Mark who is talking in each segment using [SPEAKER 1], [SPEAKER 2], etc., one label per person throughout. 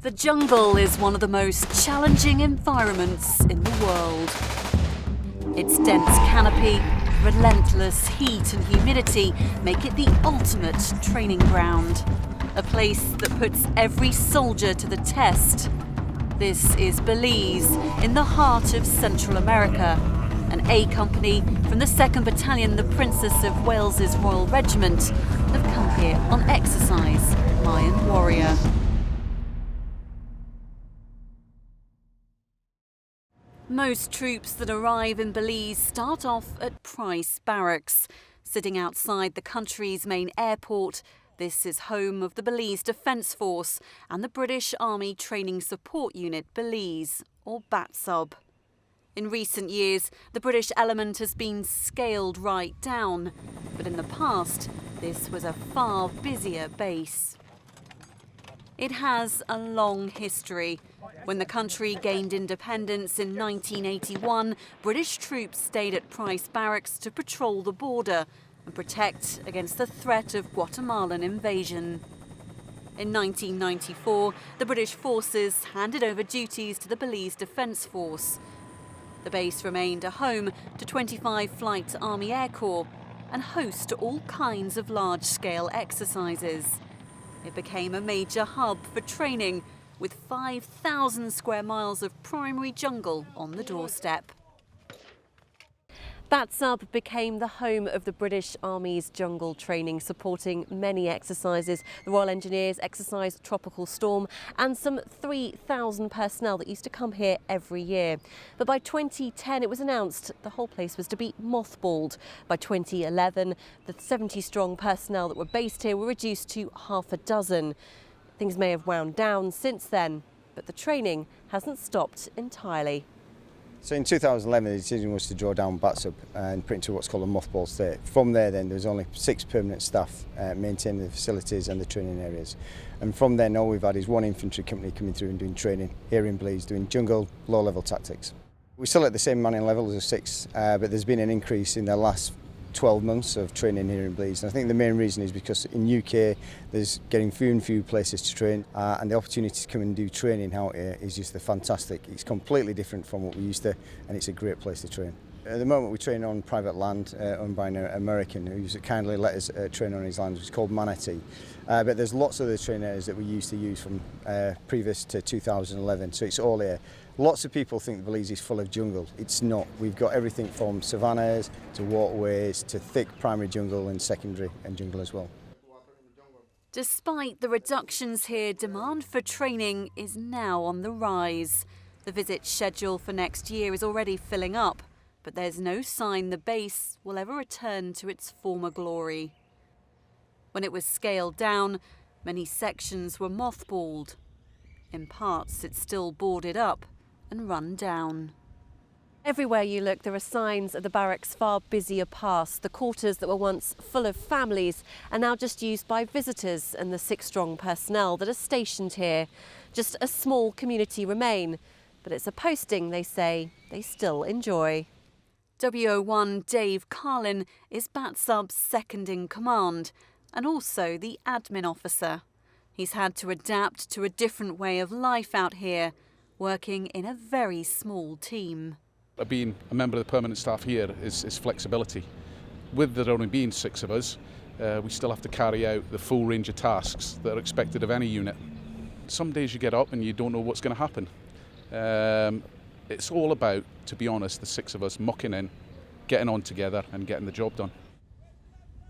[SPEAKER 1] The jungle is one of the most challenging environments in the world. Its dense canopy, relentless heat and humidity make it the ultimate training ground. A place that puts every soldier to the test. This is Belize, in the heart of Central America. An A company from the 2nd Battalion, the Princess of Wales's Royal Regiment, have come here on exercise, Mayan Warrior. Most troops that arrive in Belize start off at Price Barracks. Sitting outside the country's main airport, this is home of the Belize Defence Force and the British Army Training Support Unit Belize, or BATSUB. In recent years, the British element has been scaled right down, but in the past, this was a far busier base. It has a long history. When the country gained independence in 1981, British troops stayed at Price Barracks to patrol the border and protect against the threat of Guatemalan invasion. In 1994, the British forces handed over duties to the Belize Defence Force. The base remained a home to 25 Flight Army Air Corps and host to all kinds of large-scale exercises. It became a major hub for training, with 5,000 square miles of primary jungle on the doorstep. BATSUB became the home of the British Army's jungle training, supporting many exercises. The Royal Engineers exercised Tropical Storm and some 3,000 personnel that used to come here every year. But by 2010 it was announced the whole place was to be mothballed. By 2011 the 70-strong personnel that were based here were reduced to half a dozen. Things may have wound down since then, but the training hasn't stopped entirely.
[SPEAKER 2] So in 2011 the decision was to draw down BATSUB and put into what's called a mothball state. From there then was only 6 permanent staff maintaining the facilities and the training areas. And from then all we've had is one infantry company coming through and doing training here in Belize, doing jungle low-level tactics. We're still at the same manning levels of 6, but there's been an increase in the last 12 months of training here in Belize. And I think the main reason is because in UK there's getting few and few places to train and the opportunity to come and do training out here is just fantastic. It's completely different from what we used to, and it's a great place to train. At the moment we train on private land owned by an American who's kindly let us train on his land, which is called Manatee. But there's lots of the training areas that we used to use from previous to 2011, so it's all here. Lots of people think Belize is full of jungle. It's not. We've got everything from savannas to waterways to thick primary jungle and secondary and jungle as well.
[SPEAKER 1] Despite the reductions here, demand for training is now on the rise. The visit schedule for next year is already filling up, but there's no sign the base will ever return to its former glory. When it was scaled down, many sections were mothballed. In parts, it's still boarded up and run down. Everywhere you look, there are signs of the barracks' far busier past. The quarters that were once full of families are now just used by visitors and the 6-strong personnel that are stationed here. Just a small community remain, but it's a posting they say they still enjoy. WO1 Dave Carlin is BATSUB's second in command and also the admin officer. He's had to adapt to a different way of life out here, working in a very small team.
[SPEAKER 3] Being a member of the permanent staff here is flexibility. With there only being 6 of us, we still have to carry out the full range of tasks that are expected of any unit. Some days you get up and you don't know what's going to happen. It's all about, to be honest, the 6 of us mucking in, getting on together and getting the job done.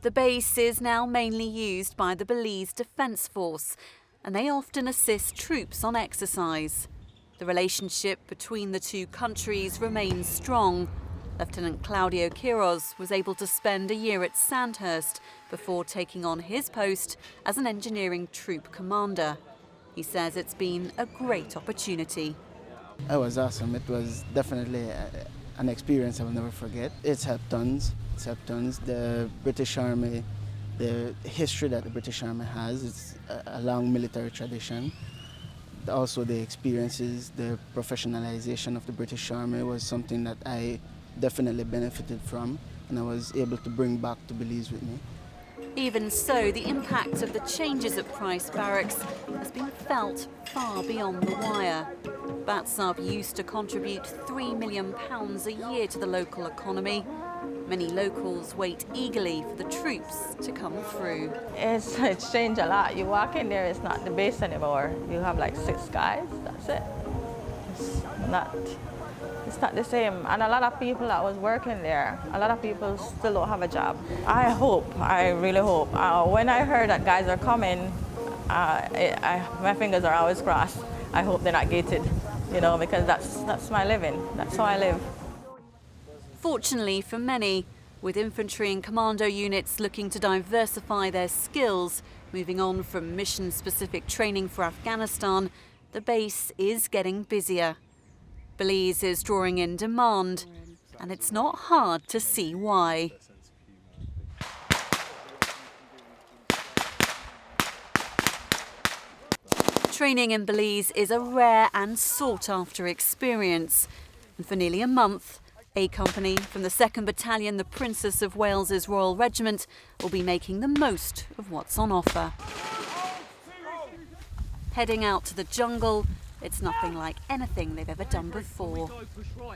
[SPEAKER 1] The base is now mainly used by the Belize Defence Force, and they often assist troops on exercise. The relationship between the two countries remains strong. Lieutenant Claudio Quiroz was able to spend a year at Sandhurst before taking on his post as an engineering troop commander. He says it's been a great opportunity.
[SPEAKER 4] It was awesome. It was definitely an experience I will never forget. It's helped tons. It's helped tons. The British Army, the history that the British Army has, it's a long military tradition. Also the experiences, the professionalization of the British Army was something that I definitely benefited from and I was able to bring back to Belize with me.
[SPEAKER 1] Even so, the impact of the changes at Price Barracks has been felt far beyond the wire. BATSUB used to contribute £3 million a year to the local economy. Many locals wait eagerly for the troops to come through.
[SPEAKER 5] It's changed a lot. You walk in there, it's not the base anymore. You have like 6 guys, that's it. It's not the same. And a lot of people that was working there, a lot of people still don't have a job. I really hope. When I heard that guys are coming, my fingers are always crossed. I hope they're not gated, you know, because that's my living. That's how I live.
[SPEAKER 1] Fortunately for many, with infantry and commando units looking to diversify their skills, moving on from mission-specific training for Afghanistan, the base is getting busier. Belize is drawing in demand, and it's not hard to see why. Training in Belize is a rare and sought-after experience, and for nearly a month, A Company from the 2nd Battalion, the Princess of Wales's Royal Regiment, will be making the most of what's on offer. Heading out to the jungle, it's nothing like anything they've ever done before.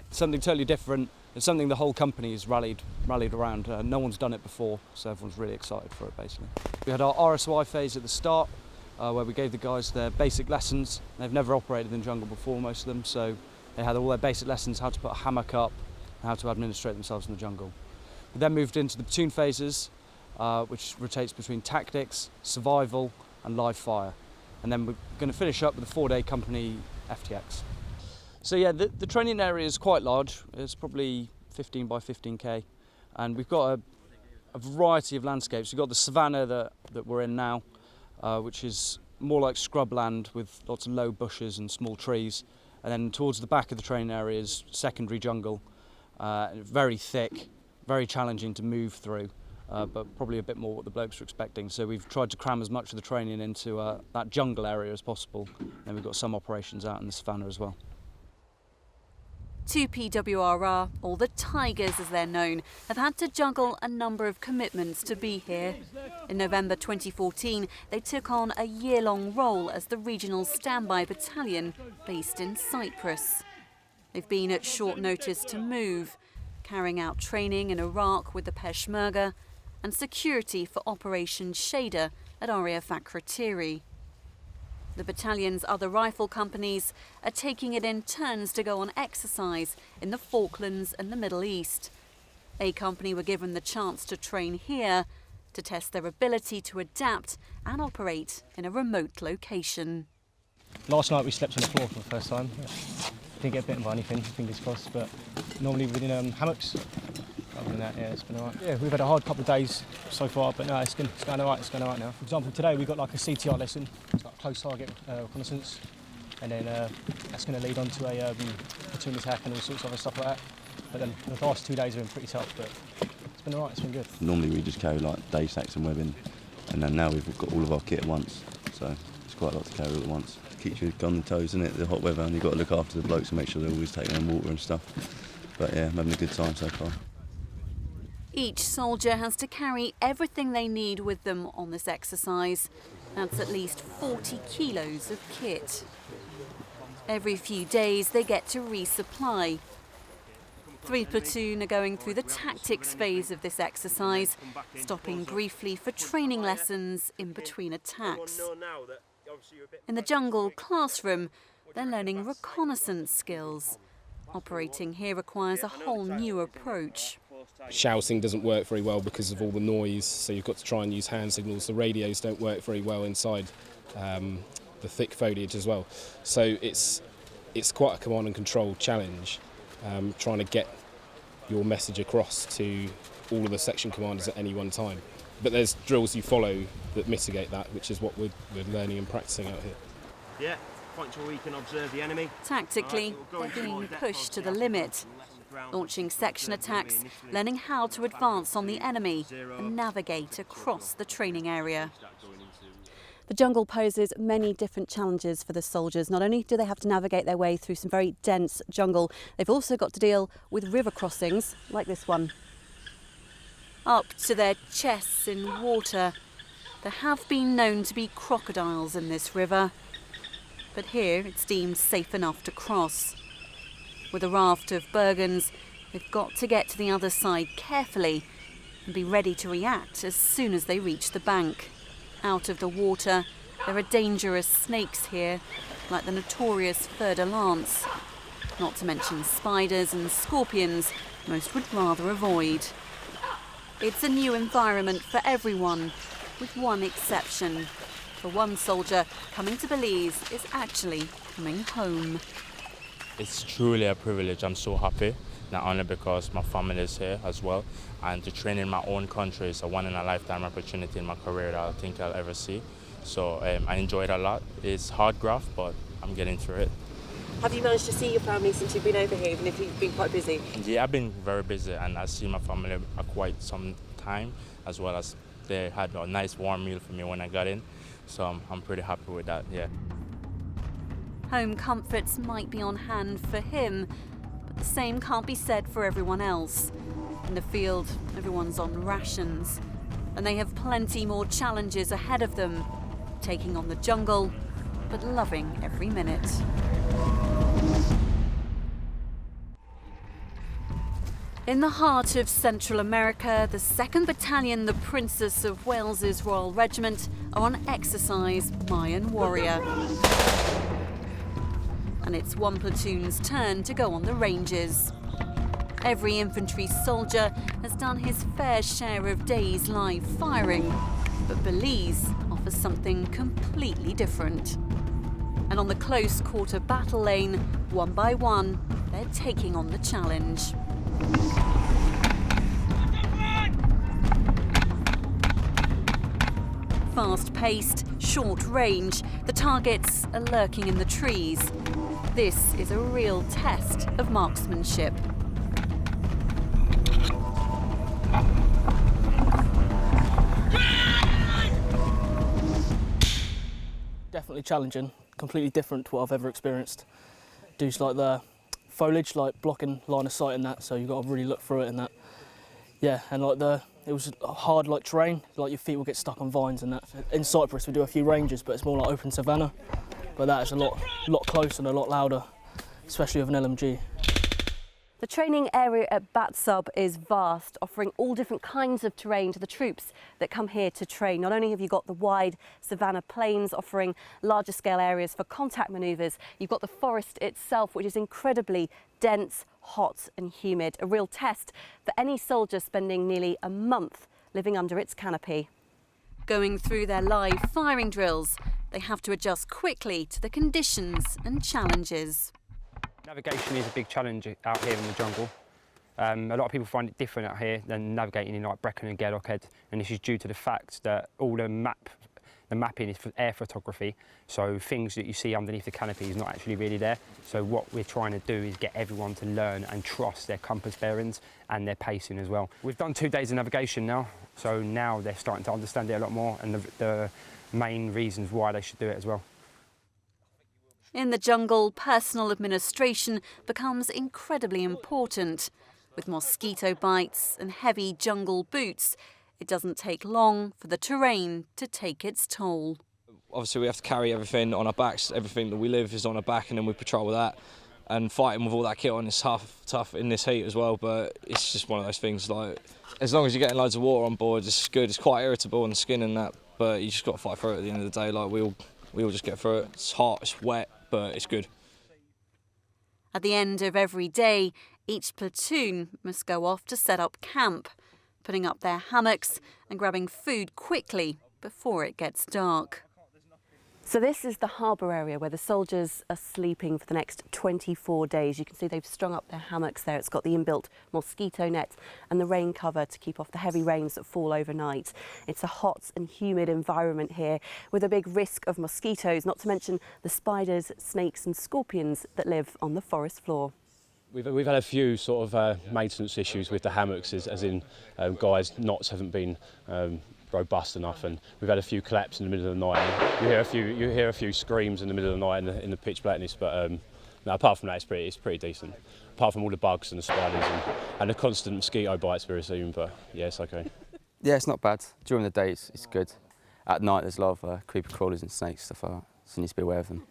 [SPEAKER 6] Something totally different. It's something the whole company has rallied around. No one's done it before, so everyone's really excited for it, basically. We had our RSY phase at the start, where we gave the guys their basic lessons. They've never operated in the jungle before, most of them, so they had all their basic lessons, how to put a hammock up, how to administrate themselves in the jungle. We then moved into the platoon phases, which rotates between tactics, survival and live fire. And then we're going to finish up with a 4-day company FTX. So yeah, the training area is quite large. It's probably 15 by 15k. And we've got a variety of landscapes. We've got the savannah that we're in now, which is more like scrubland with lots of low bushes and small trees. And then towards the back of the training area is secondary jungle, very thick, very challenging to move through. But probably a bit more what the blokes are expecting. So we've tried to cram as much of the training into that jungle area as possible. And we've got some operations out in the savannah as well.
[SPEAKER 1] 2PWRR, or the Tigers as they're known, have had to juggle a number of commitments to be here. In November 2014, they took on a year-long role as the Regional Standby Battalion based in Cyprus. They've been at short notice to move, carrying out training in Iraq with the Peshmerga, and security for Operation Shader at Area Fakratiri. The battalion's other rifle companies are taking it in turns to go on exercise in the Falklands and the Middle East. A Company were given the chance to train here to test their ability to adapt and operate in a remote location.
[SPEAKER 7] Last night we slept on the floor for the first time. Didn't get bitten by anything, fingers crossed, but normally within hammocks. Other than that, yeah, it's been alright. Yeah, we've had a hard couple of days so far, but no, it's going alright now. For example, today we got like a CTR lesson, it's like close target reconnaissance, and then that's going to lead on to a platoon attack and all sorts of other stuff like that. But then the last 2 days have been pretty tough, but it's been alright, it's been good.
[SPEAKER 8] Normally we just carry like day sacks and webbing, and then now we've got all of our kit at once, so it's quite a lot to carry all at once. Keeps you on the toes, isn't it, the hot weather, and you've got to look after the blokes and make sure they're always taking on water and stuff. But yeah, I'm having a good time so far.
[SPEAKER 1] Each soldier has to carry everything they need with them on this exercise. That's at least 40 kilos of kit. Every few days they get to resupply. 3 platoon are going through the tactics phase of this exercise, stopping briefly for training lessons in between attacks. In the jungle classroom, they're learning reconnaissance skills. Operating here requires a whole new approach.
[SPEAKER 9] Shouting doesn't work very well because of all the noise, so you've got to try and use hand signals. The radios don't work very well inside the thick foliage as well. So it's quite a command and control challenge, trying to get your message across to all of the section commanders at any one time. But there's drills you follow that mitigate that, which is what we're learning and practicing out here.
[SPEAKER 10] Yeah, point where we can observe the enemy.
[SPEAKER 1] Tactically, they're being pushed to the limit, launching section attacks, learning how to advance on the enemy and navigate across the training area.
[SPEAKER 11] The jungle poses many different challenges for the soldiers. Not only do they have to navigate their way through some very dense jungle, they've also got to deal with river crossings like this one.
[SPEAKER 1] up to their chests in water. There have been known to be crocodiles in this river, but here it's deemed safe enough to cross. With a raft of Bergens, they've got to get to the other side carefully and be ready to react as soon as they reach the bank. Out of the water, there are dangerous snakes here, like the notorious fer de lance, not to mention spiders and scorpions most would rather avoid. It's a new environment for everyone, with one exception. For one soldier, coming to Belize is actually coming home.
[SPEAKER 12] It's truly a privilege. I'm so happy, not only because my family is here as well, and to train in my own country is a one-in-a-lifetime opportunity in my career that I think I'll ever see. So I enjoy it a lot. It's hard graft, but I'm getting through it.
[SPEAKER 13] Have you managed to see your family since you've been over here, even if you've been quite busy?
[SPEAKER 12] Yeah, I've been very busy, and I see my family quite some time, as well as they had a nice warm meal for me when I got in. So I'm pretty happy with that, yeah.
[SPEAKER 1] Home comforts might be on hand for him, but the same can't be said for everyone else. In the field, everyone's on rations, and they have plenty more challenges ahead of them, taking on the jungle, but loving every minute. In the heart of Central America, the 2nd Battalion, the Princess of Wales's Royal Regiment, are on exercise Mayan Warrior. And it's one platoon's turn to go on the ranges. Every infantry soldier has done his fair share of days live firing, but Belize offers something completely different. And on the close quarter battle lane, one by one, they're taking on the challenge. Fast-paced, short range, the targets are lurking in the trees. This is a real test of marksmanship.
[SPEAKER 14] Definitely challenging, completely different to what I've ever experienced. Dudes like the foliage, like blocking line of sight and that, so you've got to really look through it and that. Yeah, and like it was hard like terrain, like your feet will get stuck on vines and that. In Cyprus we do a few ranges, but it's more like open savannah. But that is a lot closer and a lot louder, especially with an LMG.
[SPEAKER 11] The training area at BATSUB is vast, offering all different kinds of terrain to the troops that come here to train. Not only have you got the wide savannah plains offering larger scale areas for contact manoeuvres, you've got the forest itself, which is incredibly dense, hot and humid, a real test for any soldier spending nearly a month living under its canopy.
[SPEAKER 1] Going through their live firing drills, they have to adjust quickly to the conditions and challenges.
[SPEAKER 15] Navigation is a big challenge out here in the jungle. A lot of people find it different out here than navigating in like Brecon and Gairloch Head, and this is due to the fact that all the mapping is for air photography, so things that you see underneath the canopy is not actually really there. So what we're trying to do is get everyone to learn and trust their compass bearings and their pacing as well. We've done 2 days of navigation now, so now they're starting to understand it a lot more and the main reasons why they should do it as well.
[SPEAKER 1] In the jungle, personal administration becomes incredibly important. With mosquito bites and heavy jungle boots, it doesn't take long for the terrain to take its toll.
[SPEAKER 6] Obviously we have to carry everything on our backs, everything that we live is on our back, and then we patrol with that. And fighting with all that kit on is tough in this heat as well, but it's just one of those things, like, as long as you're getting loads of water on board, it's good. It's quite irritable on the skin and that, but you just got to fight through it at the end of the day. Like, we all just get through it. It's hot, it's wet, but it's good.
[SPEAKER 1] At the end of every day, each platoon must go off to set up camp, putting up their hammocks and grabbing food quickly before it gets dark.
[SPEAKER 11] So this is the harbour area where the soldiers are sleeping for the next 24 days. You can see they've strung up their hammocks there. It's got the inbuilt mosquito net and the rain cover to keep off the heavy rains that fall overnight. It's a hot and humid environment here with a big risk of mosquitoes, not to mention the spiders, snakes and scorpions that live on the forest floor.
[SPEAKER 16] We've had a few sort of maintenance issues with the hammocks, as in guys' knots haven't been robust enough, and we've had a few collapse in the middle of the night. You hear a few screams in the middle of the night in the pitch blackness, but no, apart from that, it's pretty decent. Apart from all the bugs and the spiders and the constant mosquito bites we receive, but yeah, it's okay.
[SPEAKER 17] Yeah, it's not bad. During the day, it's good. At night, there's a lot of creeper crawlers and snakes, stuff like that, so you need to be aware of them.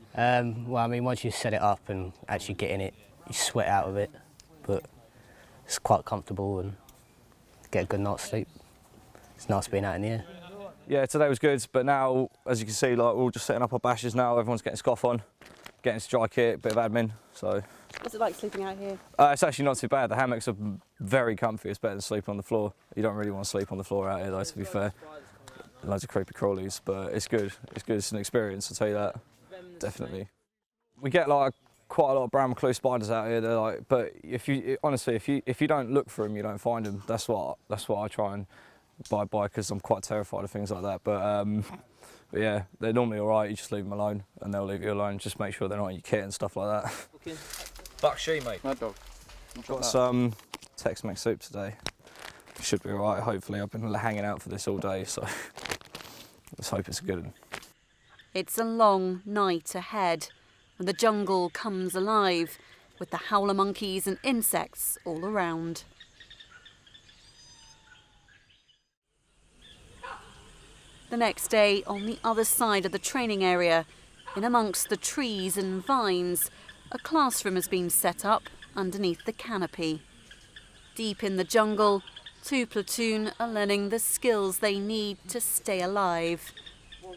[SPEAKER 18] Well, I mean, once you set it up and actually get in it, you sweat out of it, but it's quite comfortable and get a good night's sleep. It's nice being out in the air.
[SPEAKER 19] Yeah, today was good, but now, as you can see, like, we're all just setting up our bashes now. Everyone's getting scoff on, getting dry kit, bit of admin. So
[SPEAKER 11] What's it like sleeping out here?
[SPEAKER 19] it's actually not too bad. The hammocks are very comfy. It's better than sleeping on the floor. You don't really want to sleep on the floor out here, though, to be fair. Loads of creepy crawlies, but it's good. It's good. It's an experience, I'll tell you that. Definitely. We get like quite a lot of brown recluse spiders out here. They're like, but honestly, if you don't look for them, you don't find them. That's what I try and buy because I'm quite terrified of things like that. But yeah, they're normally all right. You just leave them alone, and they'll leave you alone. Just make sure they're not in your kit and stuff like that.
[SPEAKER 20] Okay. Buck sheep, mate.
[SPEAKER 19] Mad dog. Got some Tex-Mex soup today. Should be all right. Hopefully, I've been hanging out for this all day, so let's hope it's a good one.
[SPEAKER 1] It's a long night ahead, and the jungle comes alive with the howler monkeys and insects all around. The next day, on the other side of the training area, in amongst the trees and vines, a classroom has been set up underneath the canopy. Deep in the jungle, 2 platoon are learning the skills they need to stay alive,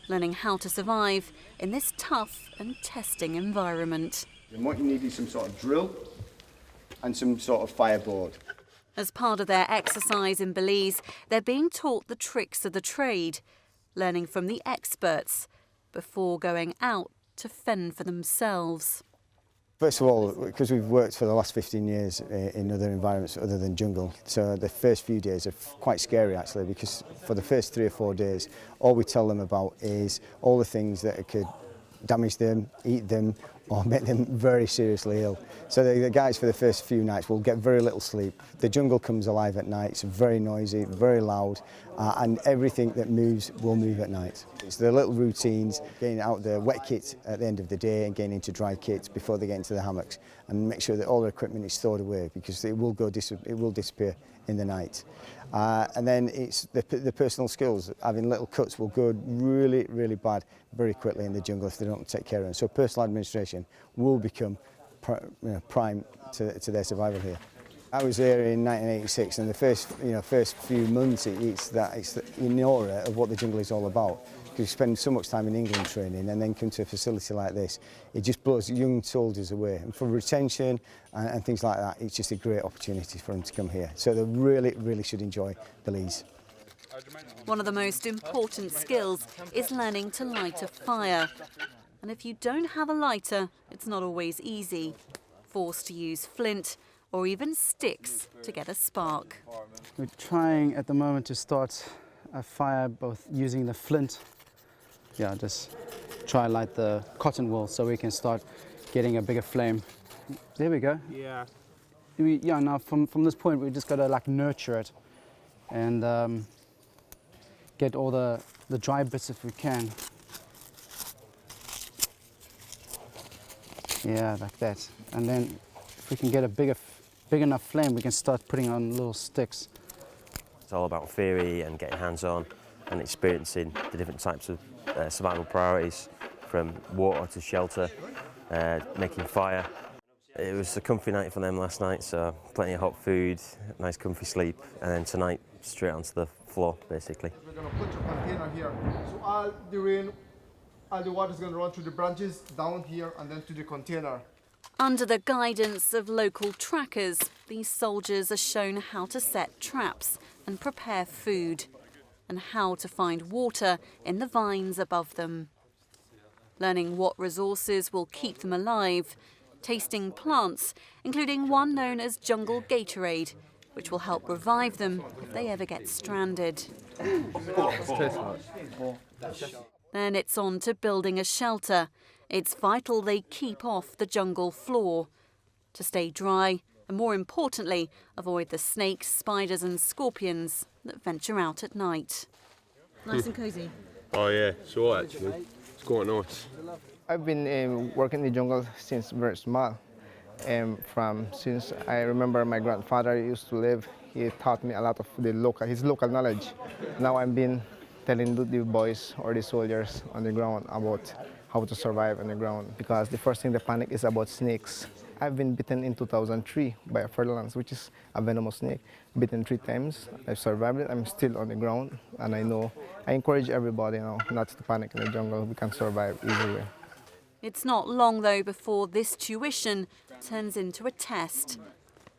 [SPEAKER 1] learning how to survive in this tough and testing environment.
[SPEAKER 2] And what you need is some sort of drill and some sort of fireboard.
[SPEAKER 1] As part of their exercise in Belize, they're being taught the tricks of the trade, learning from the experts before going out to fend for themselves.
[SPEAKER 2] First of all, because we've worked for the last 15 years in other environments other than jungle, so the first few days are quite scary actually, because for the first 3 or 4 days, all we tell them about is all the things that could damage them, eat them, or make them very seriously ill. So the guys for the first few nights will get very little sleep. The jungle comes alive at night, it's very noisy, very loud, and everything that moves will move at night. It's the little routines, getting out the wet kit at the end of the day and getting into dry kit before they get into the hammocks, and make sure that all their equipment is stored away because it will disappear in the night. And then it's the personal skills. Having little cuts will go really, really bad very quickly in the jungle if they don't take care of them. So personal administration will become prime to their survival here. I was here in 1986, and the first few months it's the aura of what the jungle is all about. Because you spend so much time in England training and then come to a facility like this, it just blows young soldiers away. And for retention and things like that, it's just a great opportunity for them to come here. So they really, really should enjoy Belize.
[SPEAKER 1] One of the most important skills is learning to light a fire. And if you don't have a lighter, it's not always easy. Forced to use flint or even sticks to get a spark.
[SPEAKER 21] We're trying at the moment to start a fire both using the flint. Yeah, just try and light the cotton wool so we can start getting a bigger flame. There we go.
[SPEAKER 20] Yeah.
[SPEAKER 21] Now from this point we just got to like nurture it and get all the dry bits if we can. Yeah, like that. And then if we can get a big enough flame, we can start putting on little sticks.
[SPEAKER 10] It's all about theory and getting hands-on and experiencing the different types of survival priorities, from water to shelter, making fire. It was a comfy night for them last night, so plenty of hot food, nice comfy sleep, and then tonight straight onto the floor basically.
[SPEAKER 22] We're going to put your container here, so all the water is going to run through the branches down here and then to the container.
[SPEAKER 1] Under the guidance of local trackers, these soldiers are shown how to set traps and prepare food, and how to find water in the vines above them. Learning what resources will keep them alive, tasting plants, including one known as jungle Gatorade, which will help revive them if they ever get stranded. Then it's on to building a shelter. It's vital they keep off the jungle floor to stay dry and, more importantly, avoid the snakes, spiders and scorpions that venture out at night. Nice and cosy.
[SPEAKER 23] Oh yeah, sure actually.
[SPEAKER 3] quite nice.
[SPEAKER 4] I've been working in the jungle since very small. Since I remember my grandfather used to live, he taught me a lot of his local knowledge. Now I've been telling the boys or the soldiers on the ground about how to survive on the ground, because the first thing they panic is about snakes. I've been bitten in 2003 by a furlance, which is a venomous snake. Bitten 3 times. I've survived it. I'm still on the ground, and I encourage everybody not to panic in the jungle. We can survive easily.
[SPEAKER 1] It's not long, though, before this tuition turns into a test.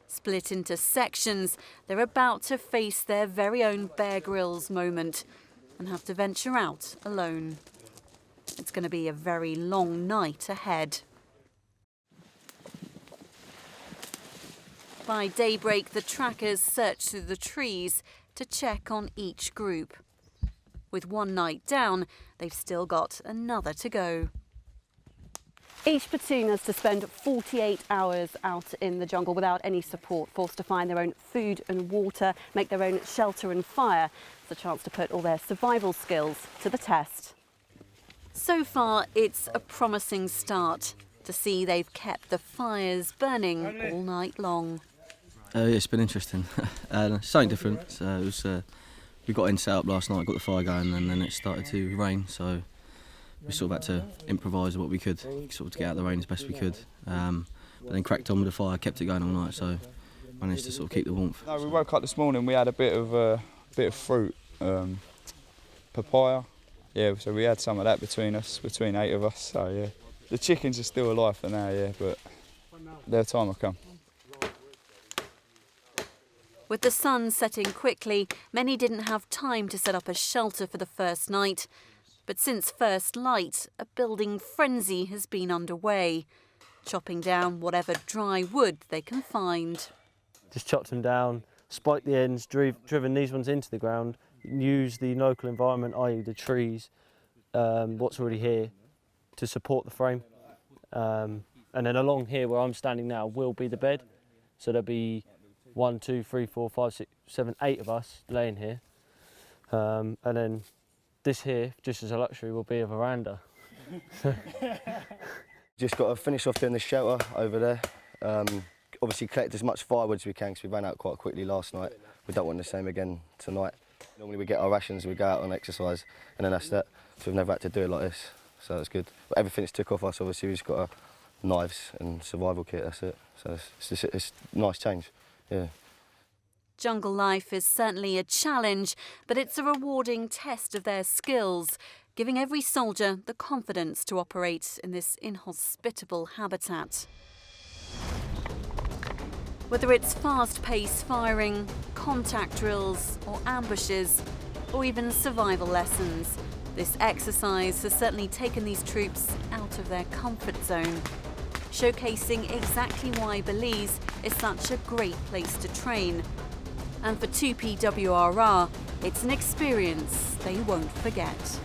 [SPEAKER 1] Split into sections, they're about to face their very own Bear Grylls moment and have to venture out alone. It's going to be a very long night ahead. By daybreak, the trackers search through the trees to check on each group. With one night down, they've still got another to go.
[SPEAKER 11] Each platoon has to spend 48 hours out in the jungle without any support, forced to find their own food and water, make their own shelter and fire. It's a chance to put all their survival skills to the test. So far, it's a promising start. To see they've kept the fires burning all night long.
[SPEAKER 23] Yeah, it's been interesting. Something different. We got in set up last night, got the fire going, and then it started to rain. So we sort of had to improvise what we could, sort of to get out of the rain as best we could. But then cracked on with the fire, kept it going all night, so managed to sort of keep the warmth.
[SPEAKER 24] No, we woke up this morning. We had a bit of fruit, papaya. Yeah, so we had some of that between 8 of us. So yeah, the chickens are still alive for now. Yeah, but their time will come.
[SPEAKER 1] With the sun setting quickly, many didn't have time to set up a shelter for the first night. But since first light, a building frenzy has been underway, chopping down whatever dry wood they can find.
[SPEAKER 25] Just chopped them down, spiked the ends, driven these ones into the ground, used the local environment, i.e. the trees, what's already here, to support the frame. And then along here where I'm standing now will be the bed. So there'll be 1, 2, 3, 4, 5, 6, 7, 8 of us laying here. And then this here, just as a luxury, will be a veranda.
[SPEAKER 26] Just got to finish off doing the shelter over there. Obviously collect as much firewood as we can because we ran out quite quickly last night. We don't want the same again tonight. Normally we get our rations, we go out on exercise, and then that's that. So we've never had to do it like this, so it's good. But everything's took off us, obviously we've just got our knives and survival kit, that's it. So it's a nice change, yeah.
[SPEAKER 1] Jungle life is certainly a challenge, but it's a rewarding test of their skills, giving every soldier the confidence to operate in this inhospitable habitat. Whether it's fast-paced firing, contact drills or ambushes, or even survival lessons, this exercise has certainly taken these troops out of their comfort zone, showcasing exactly why Belize is such a great place to train. And for 2PWRR, it's an experience they won't forget.